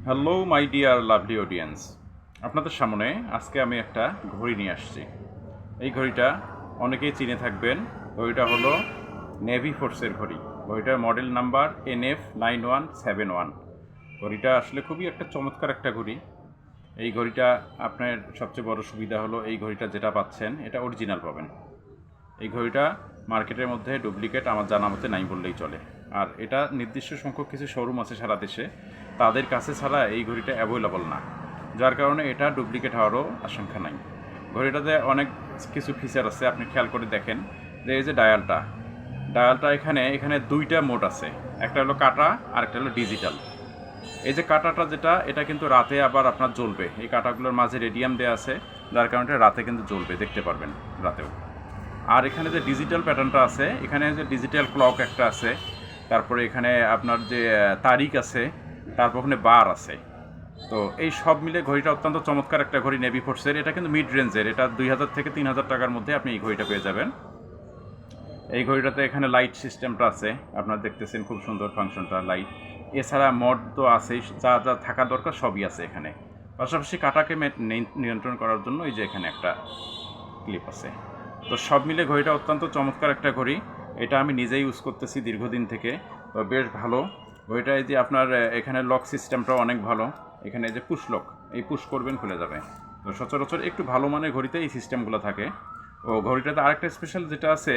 Hello my dear lovely audience, আপনাদের সামনে আজকে আমি একটা ঘড়ি নিয়ে আসছি। এই ঘড়িটা অনেকেই চিনে থাকবেন। ঘড়িটা হলো নেভি ফোর্সের ঘড়ি। ঘড়িটার মডেল নাম্বার NF9171। ঘড়িটা আসলে খুবই একটা চমৎকার একটা ঘড়ি। এই ঘড়িটা আপনার সবচেয়ে বড় সুবিধা হলো এই ঘড়িটা যেটা পাচ্ছেন এটা অরিজিনাল পাবেন। এই ঘড়িটা মার্কেটের মধ্যে ডুপ্লিকেট আমার জানা মতে নাই বললেই চলে। আর এটা নির্দিষ্ট সংখ্যক কিছু শোরুম আছে সারা দেশে, তাদের কাছে ছাড়া এই ঘড়িটা অ্যাভেলেবল না, যার কারণে এটা ডুপ্লিকেট হওয়ারও আশঙ্কা নাই। ঘড়িটাতে অনেক কিছু ফিচার আছে, আপনি খেয়াল করে দেখেন যে এই যে ডায়ালটা এখানে দুইটা মোড আছে, একটা হলো কাটা আর একটা হলো ডিজিটাল। এই যে কাটাটা যেটা, এটা কিন্তু রাতে আবার আপনার জ্বলবে। এই কাটাগুলোর মাঝে রেডিয়াম দেওয়া আছে, যার কারণে রাতে কিন্তু জ্বলবে, দেখতে পারবেন রাতেও। আর এখানে যে ডিজিটাল প্যাটার্নটা আছে, এখানে যে ডিজিটাল ক্লক একটা আছে, তারপরে এখানে আপনার যে তারিখ আছে, তারপর ওখানে বার আছে। তো এই সব মিলে ঘড়িটা অত্যন্ত চমৎকার একটা ঘড়ি নেভি ফোর্সের। এটা কিন্তু মিড রেঞ্জের, এটা 2000 থেকে 3000 টাকার মধ্যে আপনি এই ঘড়িটা পেয়ে যাবেন। এই ঘড়িটাতে এখানে লাইট সিস্টেমটা আছে, আপনারা দেখতেছেন খুব সুন্দর ফাংশনটা লাইট। এছাড়া মড তো আছেই, যা যা থাকা দরকার সবই আছে এখানে। পাশাপাশি কাটাকে নিয়ন্ত্রণ করার জন্য এই যে এখানে একটা ক্লিপ আছে। তো সব মিলে ঘড়িটা অত্যন্ত চমৎকার একটা ঘড়ি। এটা আমি নিজেই ইউজ করতেছি দীর্ঘদিন থেকে, তো বেশ ভালো ঘড়িটা। এই যে আপনার এখানে লক সিস্টেমটাও অনেক ভালো। এখানে যে পুশ লক, এই পুশ করবেন খুলে যাবে। তো সচরাচর একটু ভালো মানের ঘড়িতে এই সিস্টেমগুলো থাকে। ও ঘড়িটাতে আরেকটা স্পেশাল যেটা আছে,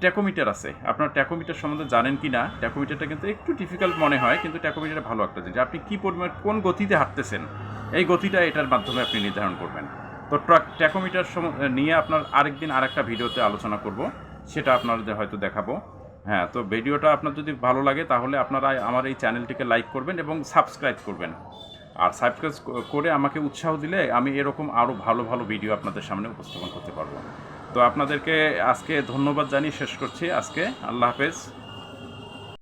ট্যাকোমিটার আছে। আপনার ট্যাকোমিটার সম্বন্ধে জানেন কি না? ট্যাকোমিটারটা কিন্তু একটু ডিফিকাল্ট মনে হয়, কিন্তু ট্যাকোমিটার ভালো একটা জিনিস। আপনি কী পরিমাণ কোন গতিতে হাঁটতেছেন, এই গতিটা এটার মাধ্যমে আপনি নির্ধারণ করবেন। তো ট্যাকোমিটার নিয়ে আপনার আরেকদিন আরেকটা ভিডিওতে আলোচনা করব, সেটা আপনাদের হয়তো দেখাবো। হ্যাঁ, তো ভিডিওটা আপনার যদি ভালো লাগে তাহলে আপনারা আমার এই চ্যানেলটিকে লাইক করবেন এবং সাবস্ক্রাইব করবেন। আর সাবস্ক্রাইব করে আমাকে উৎসাহ দিলে আমি এরকম আরও ভালো ভালো ভিডিও আপনাদের সামনে উপস্থাপন করতে পারবো। তো আপনাদেরকে আজকে ধন্যবাদ জানিয়ে শেষ করছি। আজকে আল্লাহ হাফেজ।